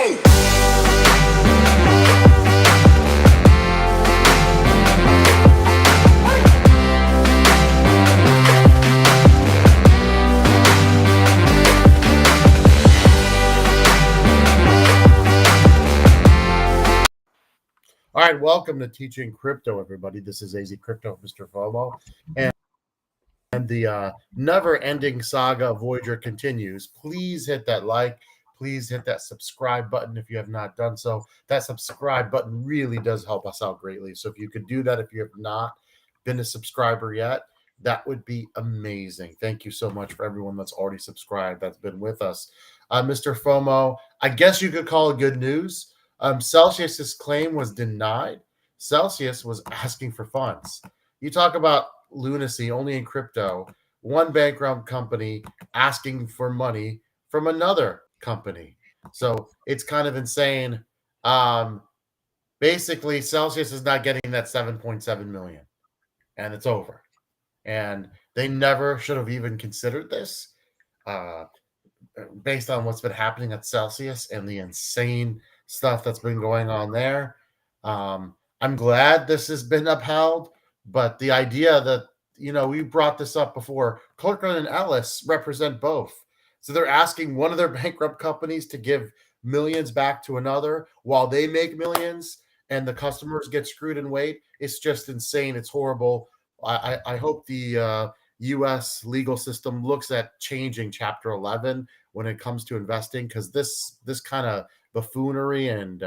All right, welcome to Teaching Crypto, everybody. This is AZcrypto and MrFOMO, and the never-ending saga of Voyager continues. Please hit that like. Please hit that subscribe button if you have not done so. That subscribe button really does help us out greatly. So if you could do that, if you have not been a subscriber yet, that would be amazing. Thank you so much for everyone that's already subscribed, that's been with us. MrFOMO, I guess you could call it good news. Celsius's claim was denied. Celsius was asking for funds. You talk about lunacy only in crypto. One bankrupt company asking for money from another company. So it's kind of insane. Basically, Celsius is not getting that 7.7 million, and it's over. And they never should have even considered this, based on what's been happening at Celsius and the insane stuff that's been going on there. I'm glad this has been upheld, but the idea that, we brought this up before, Kirkland Ellis represent both. So they're asking one of their bankrupt companies to give millions back to another while they make millions and the customers get screwed and wait. It's just insane. It's horrible. I hope the U.S. legal system looks at changing Chapter 11 when it comes to investing, because this kind of buffoonery and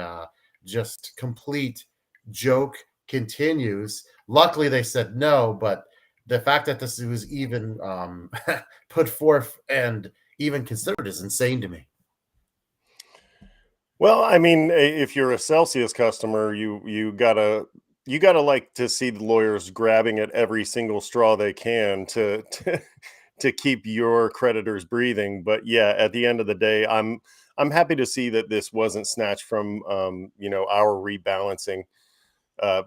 just complete joke continues. Luckily, they said no, but the fact that this was even put forth and even considered is insane to me. Well, I mean, if you're a Celsius customer, you gotta like to see the lawyers grabbing at every single straw they can to keep your creditors breathing. But yeah, at the end of the day, I'm happy to see that this wasn't snatched from our rebalancing,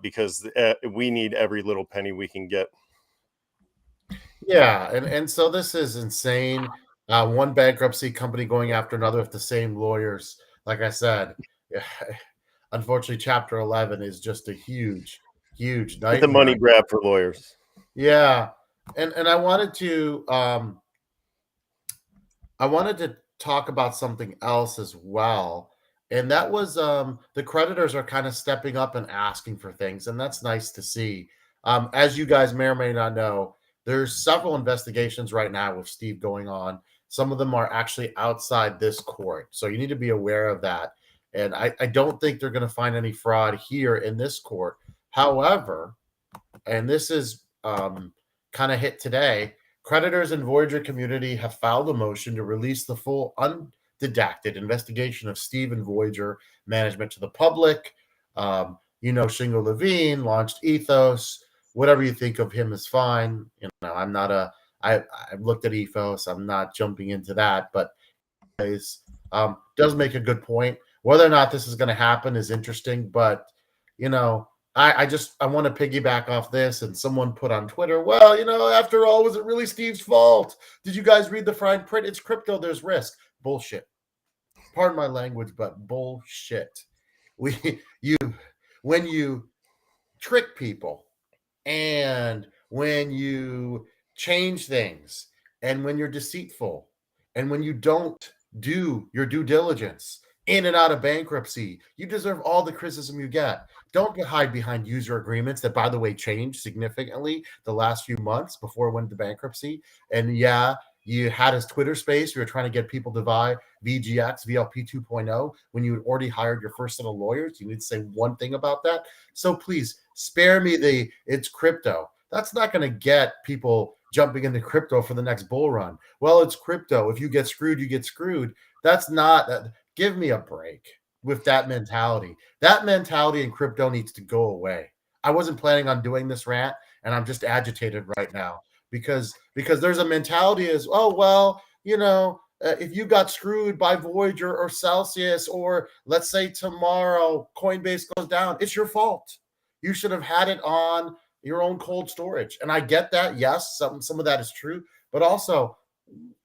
because we need every little penny we can get. Yeah, and so this is insane. One bankruptcy company going after another with the same lawyers. Like I said, unfortunately, Chapter 11 is just a huge nightmare. It's a money grab for lawyers. Yeah, and I wanted to talk about something else as well, and that was the creditors are kind of stepping up and asking for things, and that's nice to see. As you guys may or may not know, there's several investigations right now with Steve going on. Some of them are actually outside this court, so you need to be aware of that. And I don't think they're going to find any fraud here in this court. However, and this is kind of hit today, creditors in Voyager community have filed a motion to release the full undidacted investigation of Steve and Voyager management to the public. Shingo Levine launched Ethos. Whatever you think of him is fine. I'm not I've looked at Ethos. I'm not jumping into that, but does make a good point. Whether or not this is going to happen is interesting, but I want to piggyback off this. And someone put on Twitter, well, after all, was it really Steve's fault? Did you guys read the fine print? It's crypto. There's risk. Bullshit. Pardon my language, but bullshit. When you trick people and when you change things and when you're deceitful and when you don't do your due diligence in and out of bankruptcy, you deserve all the criticism you get. Don't hide behind user agreements that, by the way, changed significantly the last few months before it went to bankruptcy. And yeah, you had his Twitter space. You were trying to get people to buy VGX, VLP 2.0 when you had already hired your first set of lawyers. You need to say one thing about that. So please spare me it's crypto. That's not going to get people jumping into crypto for the next bull run. Well, it's crypto. If you get screwed, you get screwed. That's not give me a break with that mentality. That mentality in crypto needs to go away. I wasn't planning on doing this rant, and I'm just agitated right now because there's a mentality as, oh, well, if you got screwed by Voyager or Celsius, or let's say tomorrow Coinbase goes down, it's your fault. You should have had it on your own cold storage. And I get that. Yes, some of that is true. But also,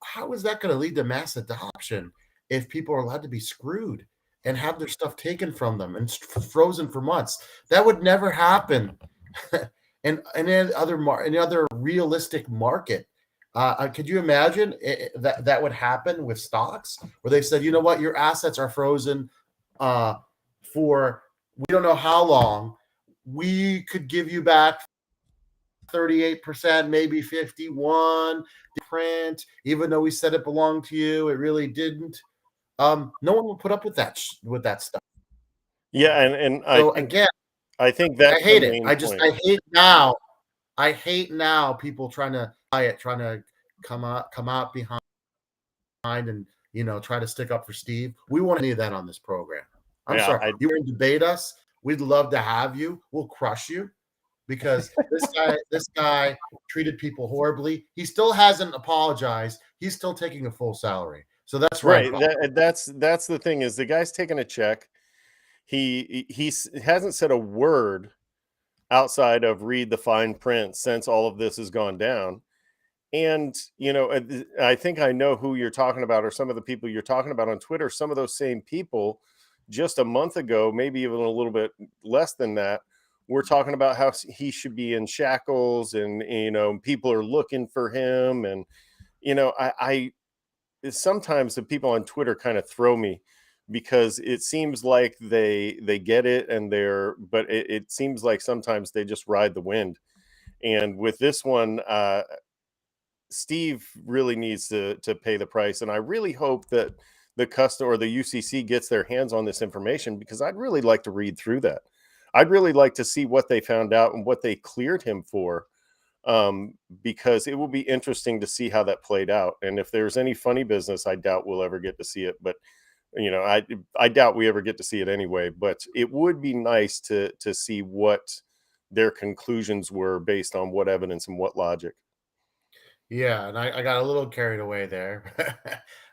how is that going to lead to mass adoption if people are allowed to be screwed? and have their stuff taken from them and frozen for months. That would never happen in any other realistic market. Could you imagine that would happen with stocks where they said, you know what, your assets are frozen for we don't know how long. We could give you back 38%, maybe 51 print, even though we said it belonged to you, it really didn't. No one will put up with that stuff. Yeah, and So again, I think I that's the hate it. main point. I hate now people trying to buy it, trying to come out behind and try to stick up for Steve. We want any of that on this program. I'm Yeah, sorry. You want to debate us? We'd love to have you. We'll crush you because this guy treated people horribly. He still hasn't apologized. He's still taking a full salary. So that's right. right. That's the thing is the guy's taking a check. He hasn't said a word outside of read the fine print since all of this has gone down. And I think I know who you're talking about, or some of the people you're talking about on Twitter. Some of those same people just a month ago, maybe even a little bit less than that, we're talking about how he should be in shackles, and people are looking for him. And I sometimes the people on Twitter kind of throw me, because it seems like they get it, and but it seems like sometimes they just ride the wind. And with this one, Steve really needs to pay the price, and I really hope that the customer or the UCC gets their hands on this information, because I'd really like to read through that. I'd really like to see what they found out and what they cleared him for, because it will be interesting to see how that played out. And if there's any funny business, I doubt we'll ever get to see it. But I doubt we ever get to see it anyway. But it would be nice to see what their conclusions were based on what evidence and what logic. Yeah, and I got a little carried away there,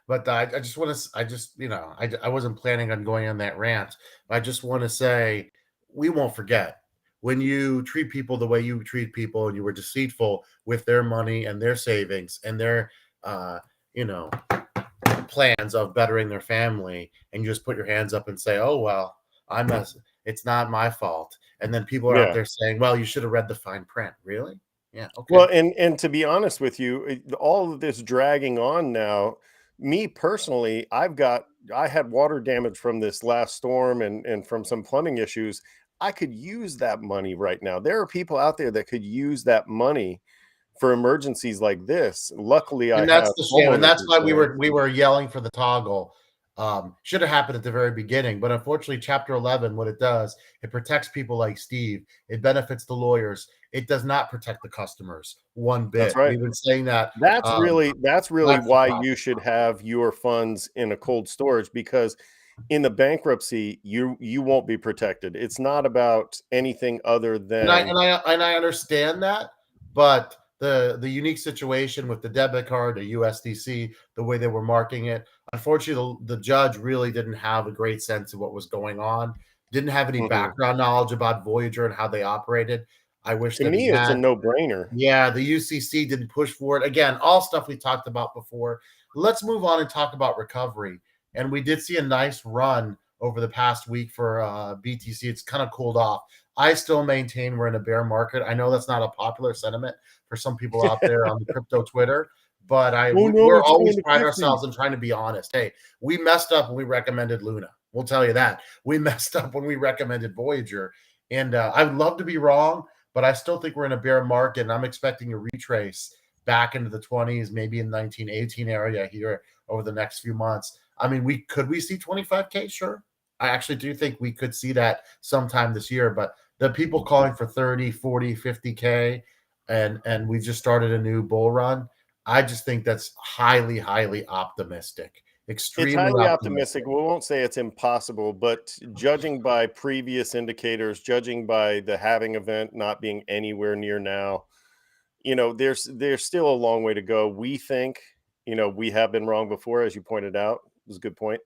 but I just want to. I wasn't planning on going on that rant. I just want to say we won't forget when you treat people the way you treat people, and you were deceitful with their money and their savings and their, you know, plans of bettering their family, and you just put your hands up and say, "Oh well, it's not my fault," and then people are out Yeah. there saying, "Well, you should have read the fine print." Really? Yeah. Okay. Well, and to be honest with you, all of this dragging on now, me personally, I had water damage from this last storm, and from some plumbing issues. I could use that money right now. There are people out there that could use that money for emergencies like this. Luckily, I And that's have the shame, and homeowners that's why insurance. we were yelling for the toggle. Should have happened at the very beginning, but unfortunately, Chapter 11, what it does, it protects people like Steve. It benefits the lawyers. It does not protect the customers one That's bit. right. We've been saying that. That's really That's the why problem. you should have your funds in a cold storage, because in the bankruptcy, you won't be protected. It's not about anything other And I than and I and I understand that, but the unique situation with the debit card, the USDC, the way they were marking it, unfortunately, the judge really didn't have a great sense of what was going on. Didn't have any Mhm. background knowledge about Voyager and how they operated. I wish To that he me, it's a had. no-brainer. Yeah, the UCC didn't push for it. Again, all stuff we talked about before. Let's move on and talk about recovery. And we did see a nice run over the past week for BTC. It's kind of cooled off. I still maintain we're in a bear market. I know that's not a popular sentiment for some people out there on the crypto Twitter, but Oh, no, we're it's always going to pride 50. ourselves in trying to be honest. Hey, we messed up when we recommended Luna. We'll tell you that. We messed up when we recommended Voyager. And I would love to be wrong, but I still think we're in a bear market, and I'm expecting a retrace back into the 20s, maybe in 1918 area here over the next few months. I mean, we see 25K? Sure. I actually do think we could see that sometime this year, but the people calling for 30, 40, 50K, and we just started a new bull run. I just think that's highly, highly optimistic. It's Extremely highly optimistic. optimistic. We won't say it's impossible, but judging by previous indicators, judging by the halving event not being anywhere near now, there's still a long way to go. We think, we have been wrong before, as you pointed out. It was a good point.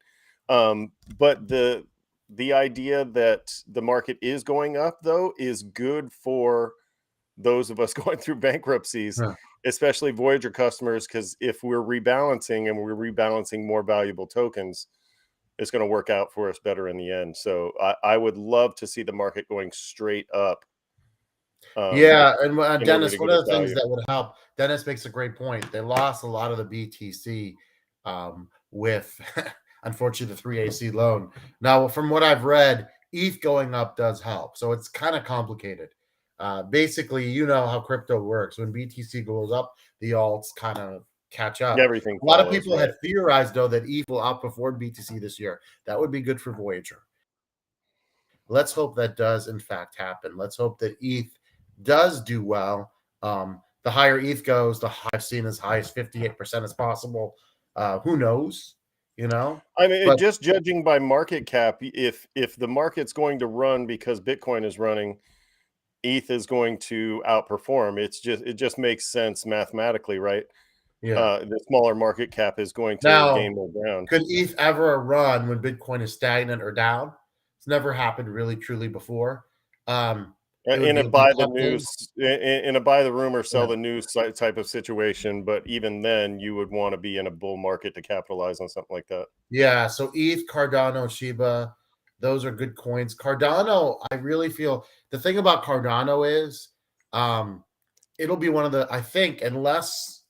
But the idea that the market is going up, though, is good for those of us going through bankruptcies, Yeah. especially Voyager customers, because if we're rebalancing and we're rebalancing more valuable tokens, it's going to work out for us better in the end. So I would love to see the market going straight up. Yeah, and In order Dennis, to one get us of the things value. that would help. Dennis makes a great point. They lost a lot of the BTC with, unfortunately, the 3AC loan. Now, from what I've read, ETH going up does help. So it's kind of complicated. Basically, you know how crypto works. When BTC goes up, the alts kind of catch up. Everything A lot of follows, people right? had theorized, though, that ETH will outperform BTC this year. That would be good for Voyager. Let's hope that does, in fact, happen. Let's hope that ETH does do well. The higher ETH goes, the I've seen as high as 58% as possible. Who knows? You know, I mean, but just judging by market cap, if the market's going to run because Bitcoin is running, ETH is going to outperform. It just makes sense mathematically, right? yeah. The smaller market cap is going to gain Now, more ground. could ETH ever run when Bitcoin is stagnant or down? It's never happened really truly before. It would In be a a buy the decoupling. news, in a buy the rumor, sell Yeah. the news type of situation. But even then, you would want to be in a bull market to capitalize on something like that. Yeah, so ETH, Cardano, Shiba, those are good coins. Cardano, I really feel the thing about Cardano is um it'll be one of the, I think, unless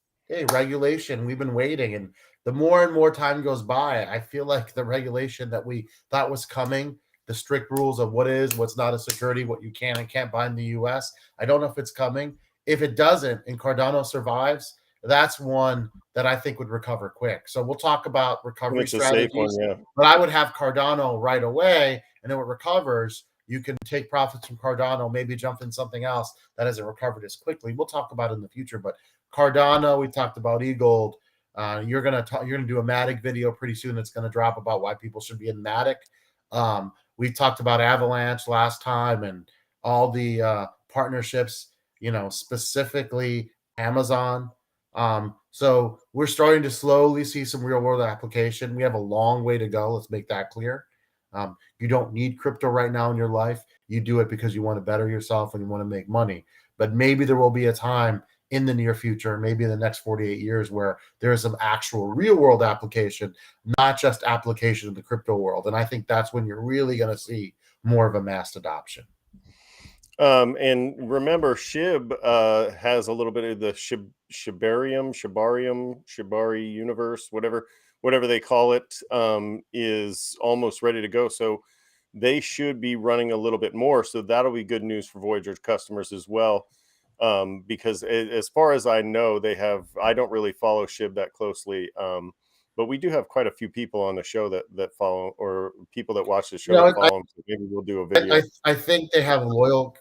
regulation, we've been waiting, and the more and more time goes by, I feel like the regulation that we thought was coming, the strict rules of what is, what's not a security, what you can and can't buy in the US, I don't know if it's coming. If it doesn't and Cardano survives, that's one that I think would recover quick. So we'll talk about And recovery it's a safe one, strategies, yeah. but I would have Cardano right away, and then when it recovers, you can take profits from Cardano, maybe jump in something else that hasn't recovered as quickly. We'll talk about it in the future, but Cardano, we talked about eGold. You're gonna do a Matic video pretty soon that's gonna drop about why people should be in Matic. We talked about Avalanche last time and all the partnerships, specifically Amazon. So we're starting to slowly see some real world application. We have a long way to go. Let's make that clear. You don't need crypto right now in your life. You do it because you want to better yourself and you want to make money. But maybe there will be a time in the near future, maybe in the next 48 years, where there is some actual real world application, not just application in the crypto world. And I think that's when you're really going to see more of a mass adoption. And remember, SHIB has a little bit of the Shibari universe, whatever they call it, is almost ready to go. So they should be running a little bit more. So that'll be good news for Voyager customers as well. Because as far as I know, I don't really follow SHIB that closely. But we do have quite a few people on the show that follow, or people that watch the show that follow them. So maybe we'll do a video. I think they have a loyal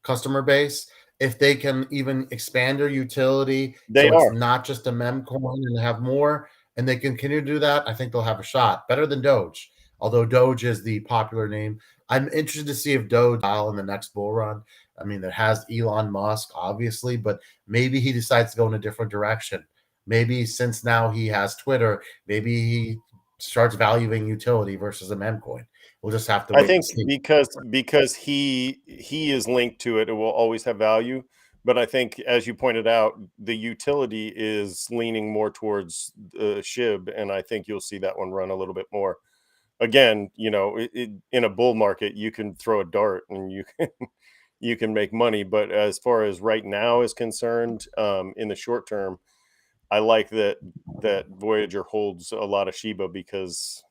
customer base. If they can even expand their utility, They so it's are. not just a mem coin and have more, and they continue to do that, I think they'll have a shot. Better than Doge, although Doge is the popular name. I'm interested to see if Doge in the next bull run. I mean, it has Elon Musk, obviously, but maybe he decides to go in a different direction. Maybe since now he has Twitter, maybe he starts valuing utility versus a mem coin. We'll just have to I wait and think see. because he is linked to it, it will always have value. But I think, as you pointed out, the utility is leaning more towards SHIB, and I think you'll see that one run a little bit more. Again, in a bull market, you can throw a dart and you can make money. But as far as right now is concerned, in the short term, I like that Voyager holds a lot of Shiba because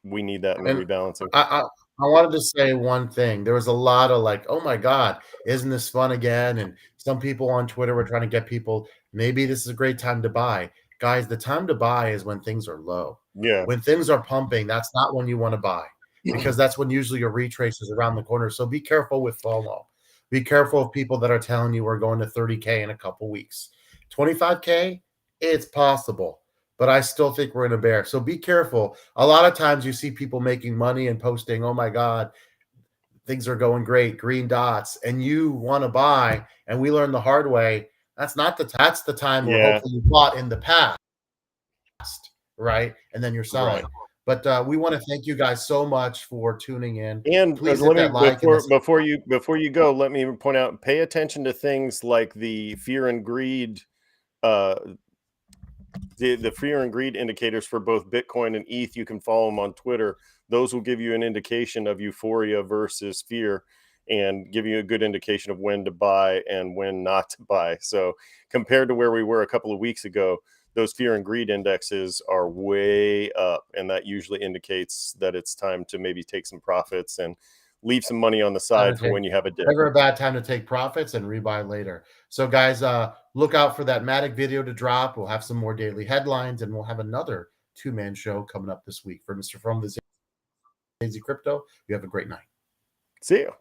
we need that in the And rebalancing. I wanted to say one thing. There was a lot of like, oh my God, isn't this fun again? And some people on Twitter were trying to get people, maybe this is a great time to buy. Guys, the time to buy is when things are low. Yeah. When things are pumping, that's not when you want to buy, because that's when usually your retrace is around the corner. So be careful with FOMO. Be careful of people that are telling you we're going to 30K in a couple weeks. 25K, it's possible, but I still think we're in a bear. So be careful. A lot of times you see people making money and posting, oh my God, things are going great, green dots, and you want to buy. And we learned the hard way. That's the time where Yeah. hopefully you bought in the past, right? And then you're selling. Right. But we want to thank you guys so much for tuning in. And Please let hit me that like before you go, let me point out, pay attention to things like the fear and greed The fear and greed indicators for both Bitcoin and ETH, you can follow them on Twitter. Those will give you an indication of euphoria versus fear and give you a good indication of when to buy and when not to buy. So compared to where we were a couple of weeks ago, those fear and greed indexes are way up, and that usually indicates that it's time to maybe take some profits and leave some money on the side for when you have a dip. Never a bad time to take profits and rebuy later. So guys, look out for that Matic video to drop. We'll have some more daily headlines, and we'll have another two-man show coming up this week. For MrFOMO, this is AZcrypto. You have a great night. See you.